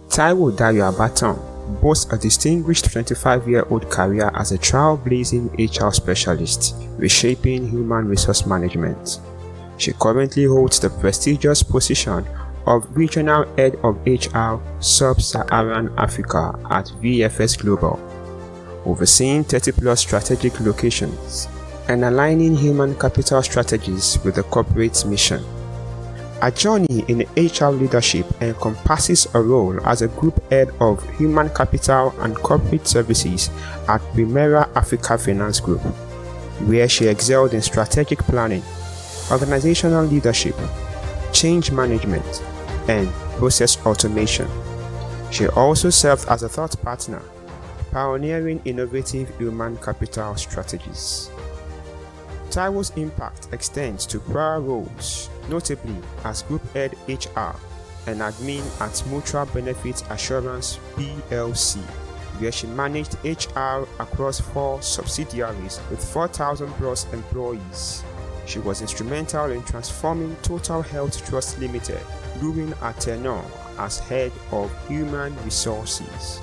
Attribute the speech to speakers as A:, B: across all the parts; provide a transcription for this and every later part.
A: Taiwo Dayo Abaton boasts a distinguished 25-year-old career as a trailblazing HR specialist, reshaping human resource management. She currently holds the prestigious position of Regional Head of HR Sub-Saharan Africa at VFS Global, overseeing 30-plus strategic locations and aligning human capital strategies with the corporate mission. Her journey in HR leadership encompasses a role as a group head of human capital and corporate services at Primera Africa Finance Group, where she excelled in strategic planning, organizational leadership, change management, and process automation. She also served as a thought partner, pioneering innovative human capital strategies. Taiwo's impact extends to prior roles, notably as Group Head HR and Admin at Mutual Benefit Assurance PLC, where she managed HR across 4 subsidiaries with 4,000 plus employees. She was instrumental in transforming Total Health Trust Limited during her tenure as Head of Human Resources.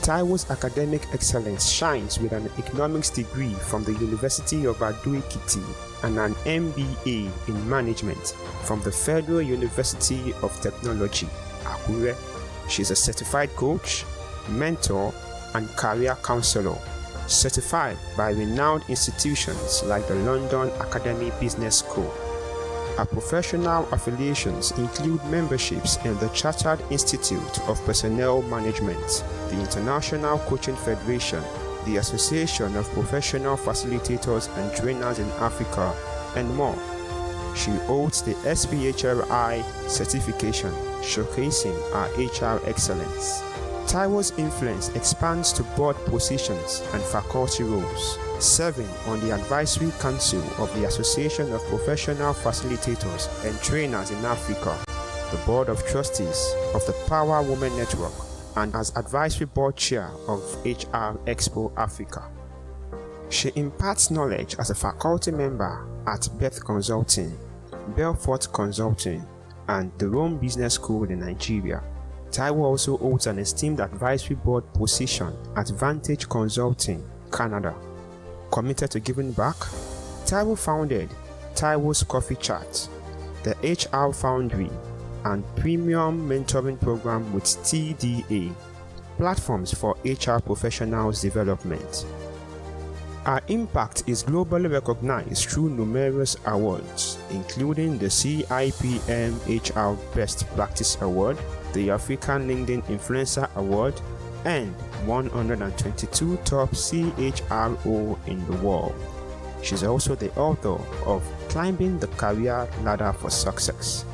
A: Taiwo's academic excellence shines with an economics degree from the University of Ado-Ekiti and an MBA in management from the Federal University of Technology, Akure. She is a certified coach, mentor, and career counselor, certified by renowned institutions like the London Academy Business School. Her professional affiliations include memberships in the Chartered Institute of Personnel Management, the International Coaching Federation, the Association of Professional Facilitators and Trainers in Africa, and more. She holds the SPHRI certification, showcasing her HR excellence. Taiwo's influence expands to board positions and faculty roles, serving on the Advisory Council of the Association of Professional Facilitators and Trainers in Africa, the Board of Trustees of the Power Women Network, and as Advisory Board Chair of HR Expo Africa. She imparts knowledge as a faculty member at Beth Consulting, Belfort Consulting, and the Rome Business School in Nigeria. Taiwo also holds an esteemed advisory board position at Vantage Consulting, Canada. Committed to giving back, Taiwo founded Taiwo's Coffee Chat, the HR Foundry, and Premium Mentoring Program with TDA, platforms for HR professionals development. Our impact is globally recognized through numerous awards, including the CIPM HR Best Practice Award, the African LinkedIn Influencer Award, and 122 top CHRO in the world. She's also the author of Climbing the Career Ladder for Success.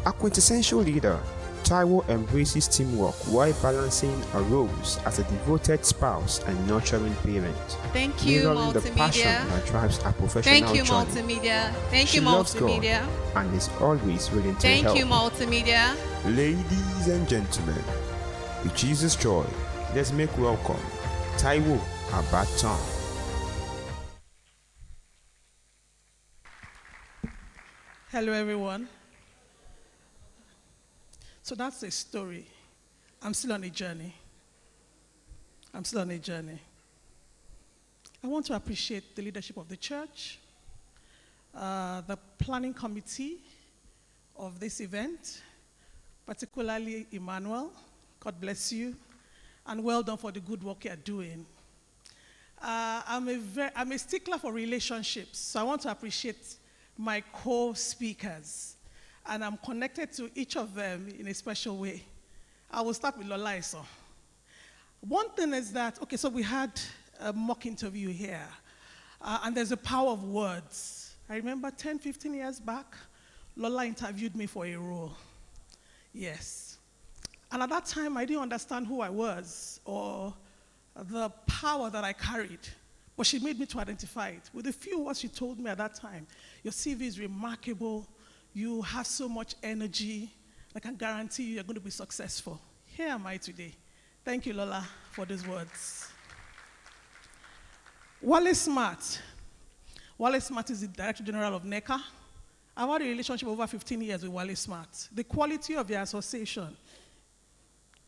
A: A quintessential leader, Taiwo embraces teamwork while balancing her roles as a devoted spouse and nurturing parent.
B: Thank you,
A: mirroring the passion
B: Multimedia.
A: that drives her professional
B: Thank you,
A: journey.
B: Multimedia. Thank
A: She
B: you,
A: loves God
B: Multimedia.
A: and is always willing to
B: Thank
A: help.
B: you, Multimedia.
A: Ladies and gentlemen, with Jesus' joy, let's make welcome Taiwo Abaton.
C: Hello, everyone. So that's a story. I'm still on a journey. I want to appreciate the leadership of the church, the planning committee of this event, particularly Emmanuel. God bless you, and well done for the good work you're doing. I'm a stickler for relationships, so I want to appreciate my co-speakers, and I'm connected to each of them in a special way. I will start with Lola Eso. One thing is that, okay, so we had a mock interview here, and there's a power of words. I remember 10, 15 years back, Lola interviewed me for a role. Yes. And at that time, I didn't understand who I was or the power that I carried. But she made me to identify it. With a few words she told me at that time, your CV is remarkable, you have so much energy, I can guarantee you you're going to be successful. Here am I today. Thank you, Lola, for these words. Wale Smart. Wale Smart is the Director General of NECA. I've had a relationship over 15 years with Wale Smart. The quality of your association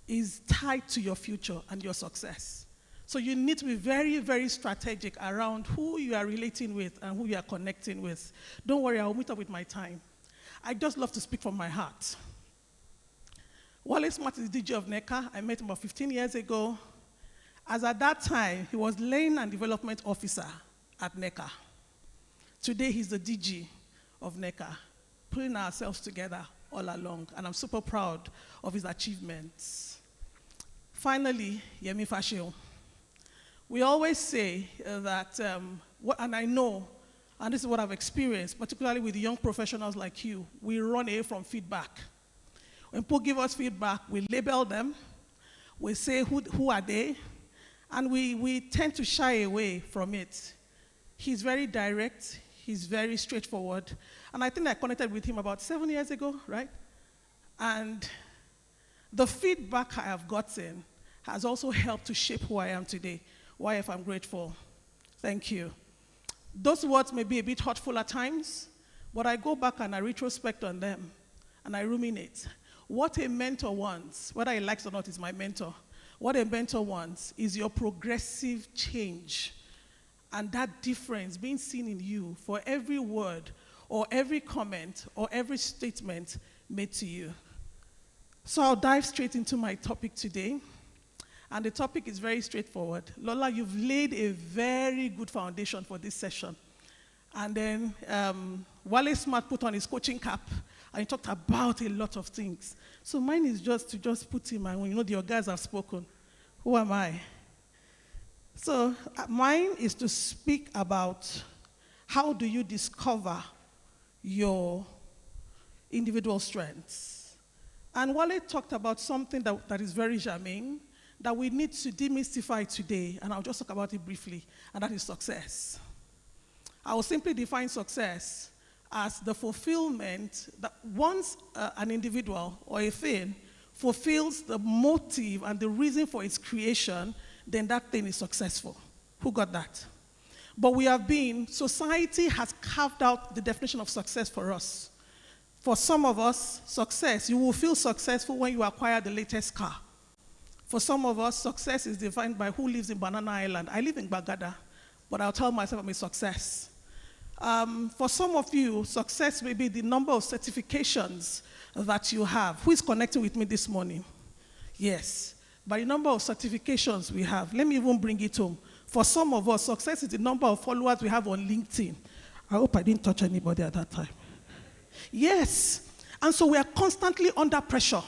C: is tied to your future and your success. So you need to be very, very strategic around who you are relating with and who you are connecting with. Don't worry, I'll meet up with my time. I just love to speak from my heart. Wale Smart is the DJ of NECA. I met him about 15 years ago. As at that time, he was Lane and Development Officer at NECA. Today, he's the DG of NECA, putting ourselves together all along, and I'm super proud of his achievements. Finally, Yemi Fashio. We always say that, and I know, and this is what I've experienced, particularly with young professionals like you, we run away from feedback. When people give us feedback, we label them, we say who are they, and we tend to shy away from it. He's very direct, he's very straightforward, and I think I connected with him about 7 years ago, right? And the feedback I have gotten has also helped to shape who I am today. YF, I'm grateful. Thank you. Those words may be a bit hurtful at times, but I go back and I retrospect on them, and I ruminate. What a mentor wants, whether he likes or not, is my mentor. What a mentor wants is your progressive change, and that difference being seen in you for every word or every comment or every statement made to you. So I'll dive straight into my topic today. And the topic is very straightforward. Lola, you've laid a very good foundation for this session. And then Wale Smart put on his coaching cap, and he talked about a lot of things. So mine is just to put him, and you know your guys have spoken. Who am I? So mine is to speak about how do you discover your individual strengths. And Wale talked about something that is very germane, that we need to demystify today, and I'll just talk about it briefly, and that is success. I will simply define success as the fulfillment that once an individual or a thing fulfills the motive and the reason for its creation, then that thing is successful. Who got that? But society has carved out the definition of success for us. For some of us, success, you will feel successful when you acquire the latest car. For some of us, success is defined by who lives in Banana Island. I live in Bagada, but I'll tell myself I'm a success. For some of you, success may be the number of certifications that you have. Who is connecting with me this morning? Yes. By the number of certifications we have, let me even bring it home. For some of us, success is the number of followers we have on LinkedIn. I hope I didn't touch anybody at that time. Yes. And so we are constantly under pressure.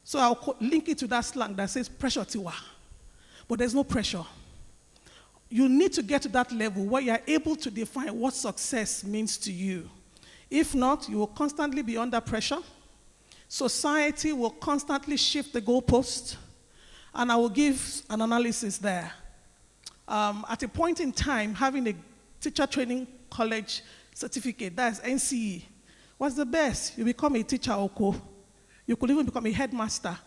C: So I'll link it to that slang that says pressure tiwa. But there's no pressure. You need to get to that level where you are able to define what success means to you. If not, you will constantly be under pressure. Society will constantly shift the goalpost. And I will give an analysis there. At a point in time, having a teacher training college certificate, that's NCE, was the best. You become a teacher oko. You could even become a headmaster.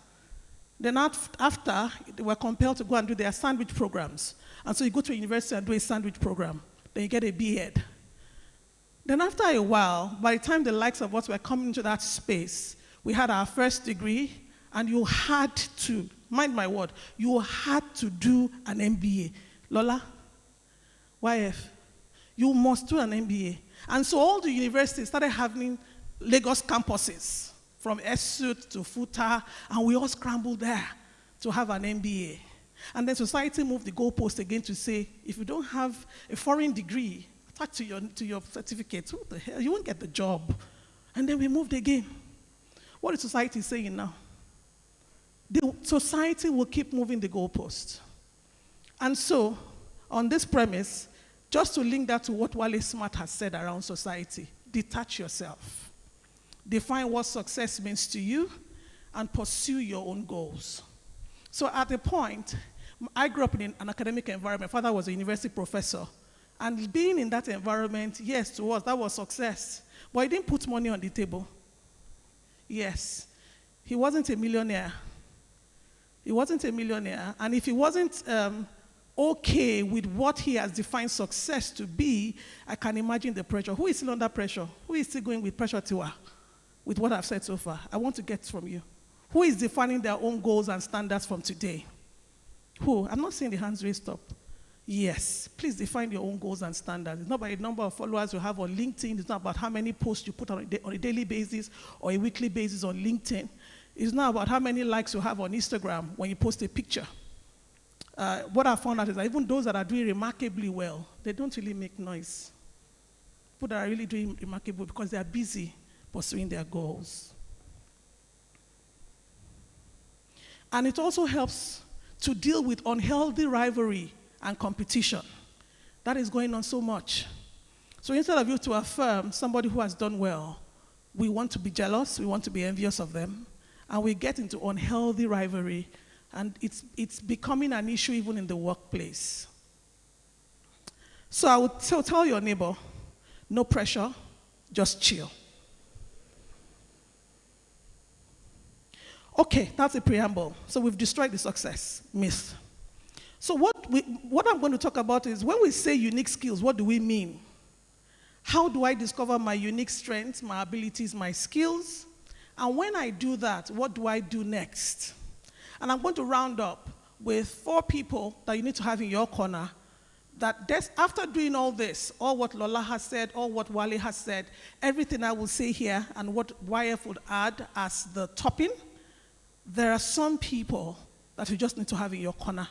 C: Then after, they were compelled to go and do their sandwich programs. And so you go to a university and do a sandwich program. Then you get a B.Ed. Then after a while, by the time the likes of us were coming into that space, we had our first degree, and you had to, mind my word, you had to do an MBA. Lola, YF, you must do an MBA. And so all the universities started having Lagos campuses, from ESUT to FUTA, and we all scrambled there to have an MBA. And then society moved the goalpost again to say, if you don't have a foreign degree attached to your certificate, what the hell, you won't get the job. And then we moved again. What is society saying now? The society will keep moving the goalpost. And so, on this premise, just to link that to what Wale Smart has said around society, detach yourself. Define what success means to you and pursue your own goals. So at a point, I grew up in an academic environment. My father was a university professor. And being in that environment, yes, to us, that was success. But he didn't put money on the table. Yes. He wasn't a millionaire. He wasn't a millionaire. And if he wasn't okay with what he has defined success to be, I can imagine the pressure. Who is still under pressure? Who is still going with pressure to her? With what I've said so far, I want to get from you. Who is defining their own goals and standards from today? Who? I'm not seeing the hands raised up. Yes, please define your own goals and standards. It's not by the number of followers you have on LinkedIn. It's not about how many posts you put on a daily basis or a weekly basis on LinkedIn. It's not about how many likes you have on Instagram when you post a picture. What I found out is that even those that are doing remarkably well, they don't really make noise. People that are really doing remarkable because they are busy pursuing their goals. And it also helps to deal with unhealthy rivalry and competition. That is going on so much. So instead of you to affirm somebody who has done well, we want to be jealous, we want to be envious of them, and we get into unhealthy rivalry, and it's becoming an issue even in the workplace. So I would tell your neighbor, no pressure, just chill. Okay, that's a preamble. So we've destroyed the success myth. So what I'm going to talk about is when we say unique skills, what do we mean? How do I discover my unique strengths, my abilities, my skills? And when I do that, what do I do next? And I'm going to round up with 4 people that you need to have in your corner that after doing all this, all what Lola has said, all what Wale has said, everything I will say here and what YF would add as the topping, there are some people that you just need to have in your corner.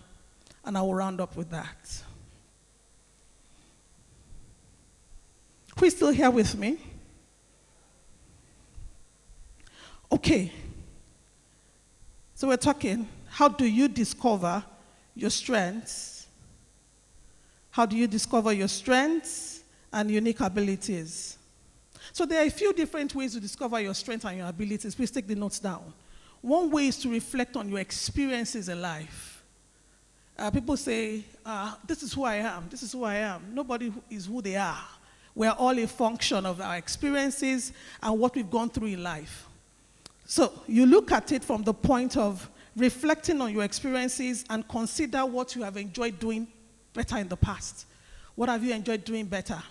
C: And I will round up with that. Who is still here with me? Okay. So we're talking, how do you discover your strengths? How do you discover your strengths and unique abilities? So there are a few different ways to discover your strengths and your abilities. Please take the notes down. One way is to reflect on your experiences in life. People say, this is who I am, this is who I am. Nobody is who they are. We are all a function of our experiences and what we've gone through in life. So you look at it from the point of reflecting on your experiences and consider what you have enjoyed doing better in the past. What have you enjoyed doing better?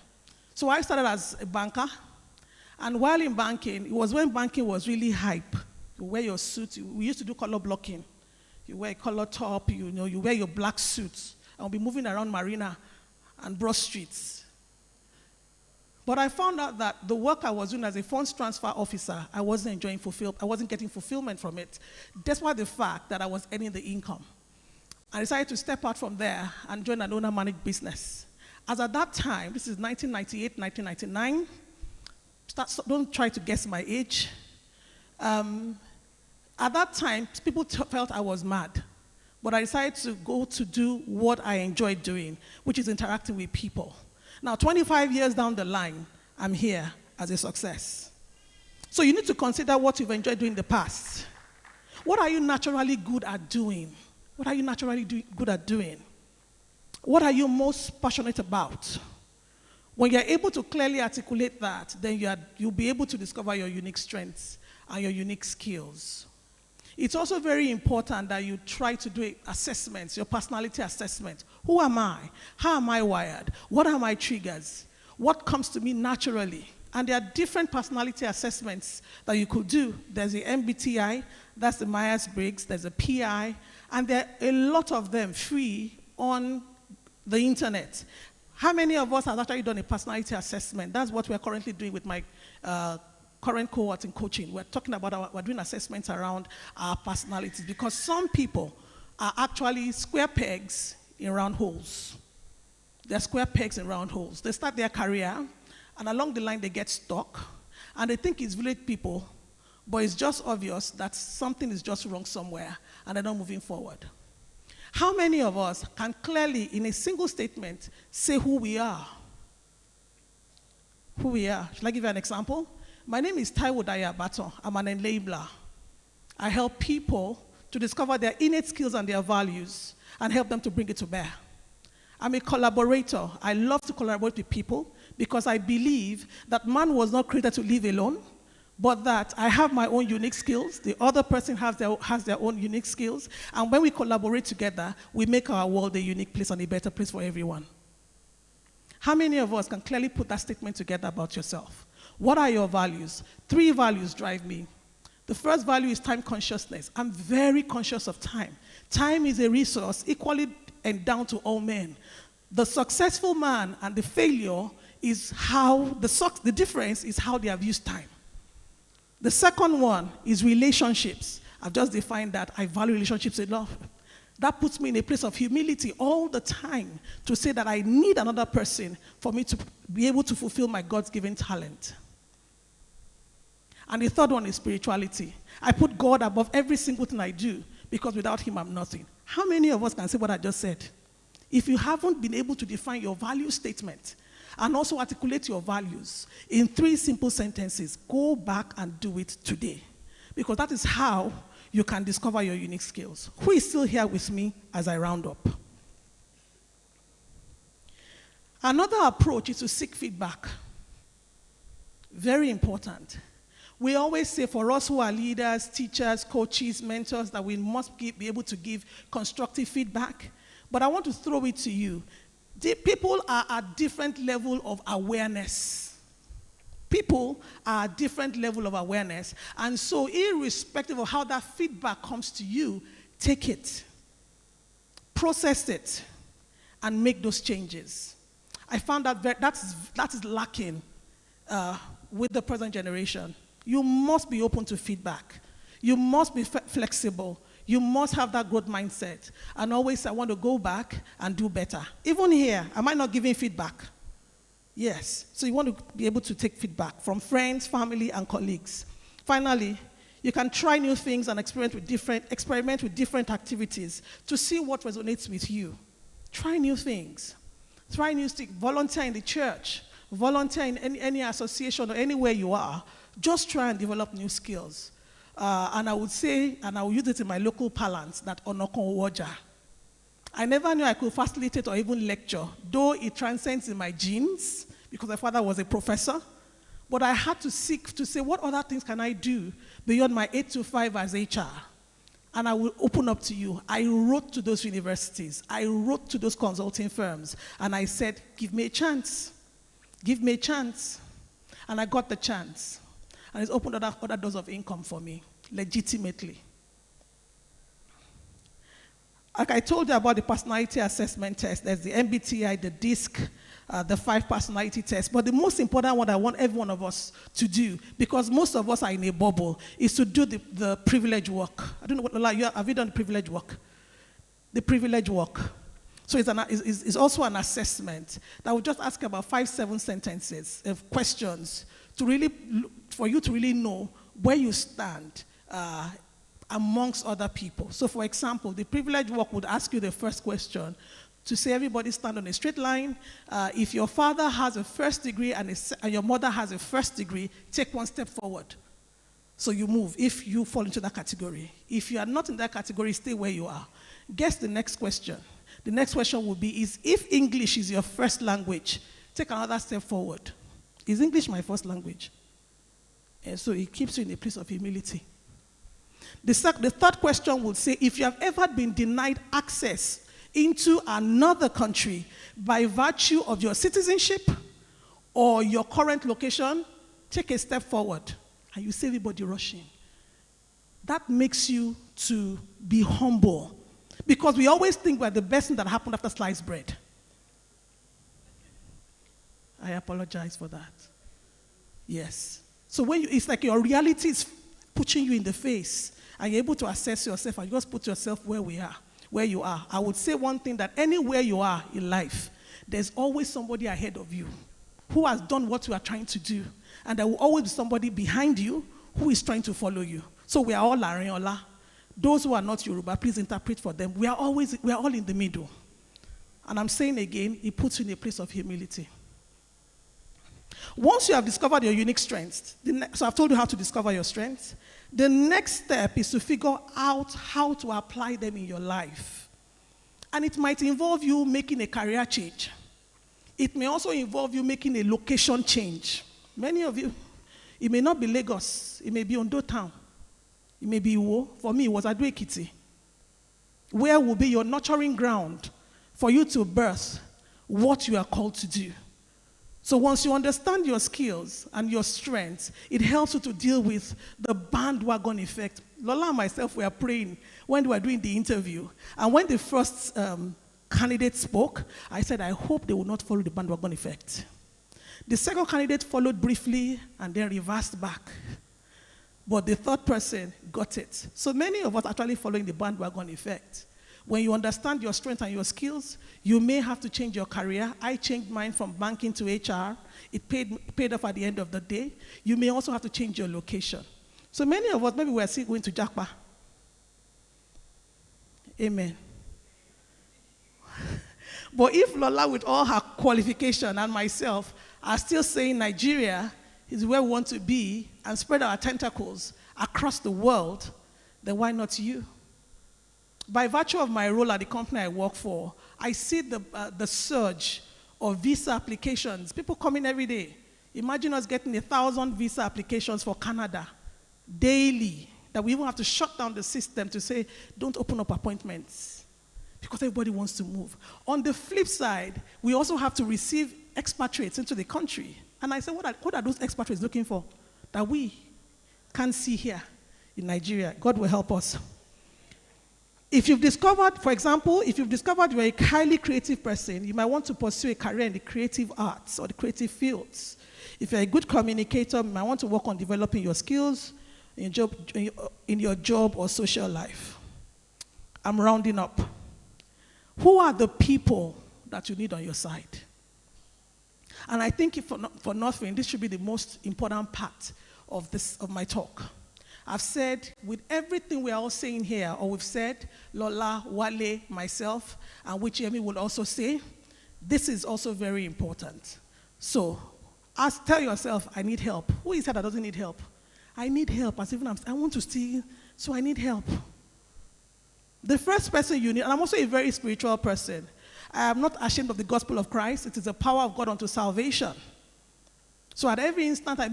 C: So I started as a banker, and while in banking, it was when banking was really hype. You wear your suit, we used to do color blocking. You wear a color top, you wear your black suits, and we'll be moving around Marina and Broad Streets. But I found out that the work I was doing as a funds transfer officer, I wasn't getting fulfillment from it, despite the fact that I was earning the income. I decided to step out from there and join an owner-managed business. As at that time, this is 1998, 1999, don't try to guess my age. At that time, people felt I was mad, but I decided to go to do what I enjoyed doing, which is interacting with people. Now, 25 years down the line, I'm here as a success. So you need to consider what you've enjoyed doing in the past. What are you naturally good at doing? What are you naturally good at doing? What are you most passionate about? When you're able to clearly articulate that, then you'll be able to discover your unique strengths and your unique skills. It's also very important that you try to do assessments, your personality assessment. Who am I? How am I wired? What are my triggers? What comes to me naturally? And there are different personality assessments that you could do. There's the MBTI, that's the Myers-Briggs, there's a PI, and there are a lot of them free on the internet. How many of us have actually done a personality assessment? That's what we're currently doing with my current cohort in coaching. We're talking about we're doing assessments around our personalities because some people are actually square pegs in round holes. They're square pegs in round holes. They start their career, and along the line they get stuck, and they think it's village people, but it's just obvious that something is just wrong somewhere, and they're not moving forward. How many of us can clearly, in a single statement, say who we are? Who we are. Shall I give you an example? My name is Taiwo Dayabaton. I'm an enabler. I help people to discover their innate skills and their values and help them to bring it to bear. I'm a collaborator. I love to collaborate with people because I believe that man was not created to live alone, but that I have my own unique skills, the other person has their own unique skills, and when we collaborate together, we make our world a unique place and a better place for everyone. How many of us can clearly put that statement together about yourself? What are your values? 3 values drive me. The first value is time consciousness. I'm very conscious of time. Time is a resource equally endowed to all men. The successful man and the failure is how, the difference is how they have used time. The second one is relationships. I've just defined that. I value relationships enough. That puts me in a place of humility all the time to say that I need another person for me to be able to fulfill my God-given talent. And the third one is spirituality. I put God above every single thing I do because without him, I'm nothing. How many of us can say what I just said? If you haven't been able to define your value statement and also articulate your values in 3 simple sentences, go back and do it today. Because that is how you can discover your unique skills. Who is still here with me as I round up? Another approach is to seek feedback. Very important. We always say for us who are leaders, teachers, coaches, mentors, that we must be able to give constructive feedback. But I want to throw it to you. People are at different level of awareness. People are at different level of awareness. And so irrespective of how that feedback comes to you, take it, process it, and make those changes. I found that is lacking with the present generation. You must be open to feedback. You must be flexible. You must have that growth mindset. And always, I want to go back and do better. Even here, am I not giving feedback? Yes. So you want to be able to take feedback from friends, family, and colleagues. Finally, you can try new things and experiment with different activities to see what resonates with you. Try new things. Try new things. Volunteer in the church. Volunteer in any association or anywhere you are. Just try and develop new skills. And I would say, and I will use it in my local parlance, that onokon woja. I never knew I could facilitate or even lecture, though it transcends in my genes, because my father was a professor. But I had to seek to say, what other things can I do beyond my 8 to 5 as HR? And I will open up to you. I wrote to those universities. I wrote to those consulting firms. And I said, give me a chance. Give me a chance. And I got the chance. And it's opened other doors of income for me, legitimately. Like I told you about the personality assessment test, there's the MBTI, the DISC, the 5 personality tests. But the most important one I want every one of us to do, because most of us are in a bubble, is to do the privilege work. I don't know what, have you done the privilege work? The privilege work. So it's also an assessment that will just ask about 5-7 sentences of questions to really, for you to really know where you stand amongst other people. So for example, the privilege work would ask you the first question to say everybody stand on a straight line. If your father has a first degree and your mother has a first degree, take 1 step forward. So you move if you fall into that category. If you are not in that category, stay where you are. Guess the next question. The next question will be, if English is your first language, take another step forward. Is English my first language? And so it keeps you in a place of humility. The third question would say, if you have ever been denied access into another country by virtue of your citizenship or your current location, take a step forward. And you see everybody rushing. That makes you to be humble. Because we always think we're the best thing that happened after sliced bread. I apologize for that. Yes. So it's like your reality is pushing you in the face, and you're able to assess yourself, and you just put yourself where you are. I would say one thing, that anywhere you are in life, there's always somebody ahead of you who has done what you are trying to do. And there will always be somebody behind you who is trying to follow you. So we are all Ariola. Those who are not Yoruba, please interpret for them. We are all in the middle. And I'm saying again, it puts you in a place of humility. Once you have discovered your unique strengths, so I've told you how to discover your strengths, the next step is to figure out how to apply them in your life. And it might involve you making a career change. It may also involve you making a location change. Many of you, it may not be Lagos, it may be Ondo Town, it may be Iwo. For me, it was Ado Ekiti. Where will be your nurturing ground for you to birth what you are called to do? So once you understand your skills and your strengths, it helps you to deal with the bandwagon effect. Lola and myself were praying when we were doing the interview. And when the first candidate spoke, I said, I hope they will not follow the bandwagon effect. The second candidate followed briefly and then reversed back. But the third person got it. So many of us are actually following the bandwagon effect. When you understand your strengths and your skills, you may have to change your career. I changed mine from banking to HR. It paid off at the end of the day. You may also have to change your location. So many of us, maybe we're still going to Japa. Amen. But if Lola, with all her qualification, and myself, are still saying Nigeria is where we want to be and spread our tentacles across the world, then why not you? By virtue of my role at the company I work for, I see the surge of visa applications. People coming every day. Imagine us getting 1,000 visa applications for Canada daily, that we even have to shut down the system to say, don't open up appointments, because everybody wants to move. On the flip side, we also have to receive expatriates into the country. And I said, what are those expatriates looking for that we can't see here in Nigeria? God will help us. If you've discovered, for example, if you've discovered you're a highly creative person, you might want to pursue a career in the creative arts or the creative fields. If you're a good communicator, you might want to work on developing your skills in your job or social life. I'm rounding up. Who are the people that you need on your side? And I think for nothing, this should be the most important part of my talk. I've said, with everything we're all saying here, or we've said, Lola, Wale, myself, and which Yemi will also say, this is also very important. So, tell yourself, I need help. Who is that doesn't need help? I need help. I want to steal, so I need help. The first person you need, and I'm also a very spiritual person. I am not ashamed of the gospel of Christ. It is the power of God unto salvation. So at every instant, I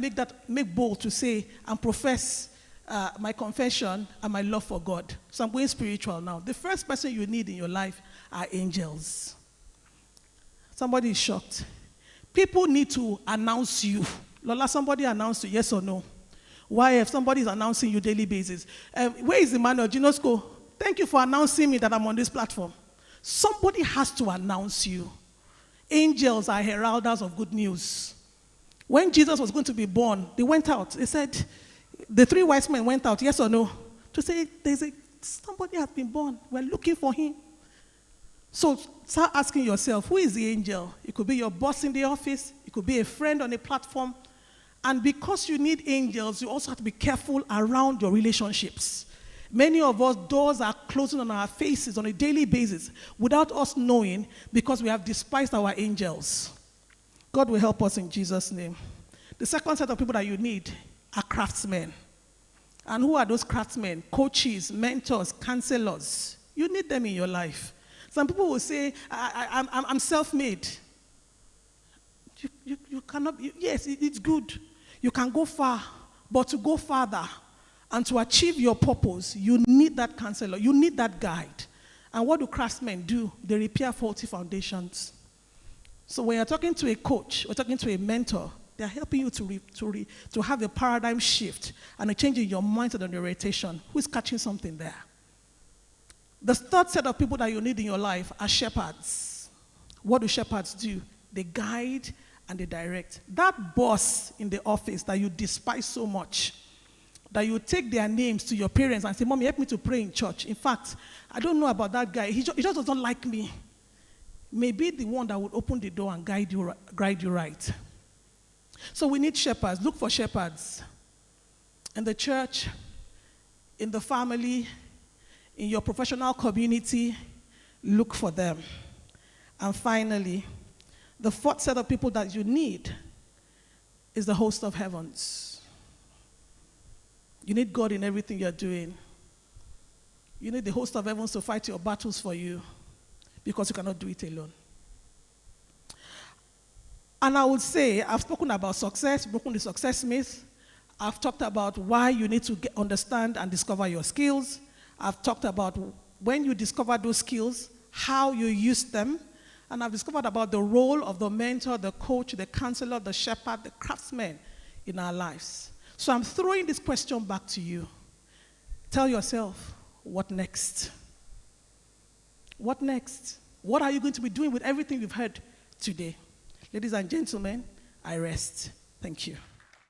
C: make bold to say and profess my confession and my love for God. So I'm going spiritual now. The first person you need in your life are angels. Somebody is shocked. People need to announce you. Lola, somebody announced you, yes or no? Why, if somebody is announcing you daily basis? Where is Emmanuel Ginosco? Thank you for announcing me that I'm on this platform. Somebody has to announce you. Angels are heralders of good news. When Jesus was going to be born, they went out. They said, the 3 wise men went out, yes or no? To say, somebody has been born. We're looking for him. So start asking yourself, who is the angel? It could be your boss in the office. It could be a friend on a platform. And because you need angels, you also have to be careful around your relationships. Many of us, doors are closing on our faces on a daily basis without us knowing, because we have despised our angels. God will help us in Jesus' name. The second set of people that you need are craftsmen. And who are those craftsmen? Coaches, mentors, counselors. You need them in your life. Some people will say, I'm self-made. You cannot, yes, it's good. You can go far, but to go farther and to achieve your purpose, you need that counselor, you need that guide. And what do craftsmen do? They repair faulty foundations. So when you're talking to a coach or talking to a mentor, they're helping you to have a paradigm shift and a change in your mindset and orientation. Who's catching something there? The third set of people that you need in your life are shepherds. What do shepherds do? They guide and they direct. That boss in the office that you despise so much, that you take their names to your parents and say, Mommy, help me to pray in church. In fact, I don't know about that guy. He just doesn't like me. Maybe the one that would open the door and guide you right. So we need shepherds. Look for shepherds. In the church, in the family, in your professional community, look for them. And finally, the fourth set of people that you need is the host of heavens. You need God in everything you're doing. You need the host of heavens to fight your battles for you, because you cannot do it alone. And I would say, I've spoken about success, broken the success myth. I've talked about why you need to understand and discover your skills. I've talked about when you discover those skills, how you use them, And I've discovered about the role of the mentor, the coach, the counselor, the shepherd, the craftsman in our lives. So I'm throwing this question back to you. Tell yourself, what next? What next? What are you going to be doing with everything you've heard today? Ladies and gentlemen, I rest. Thank you.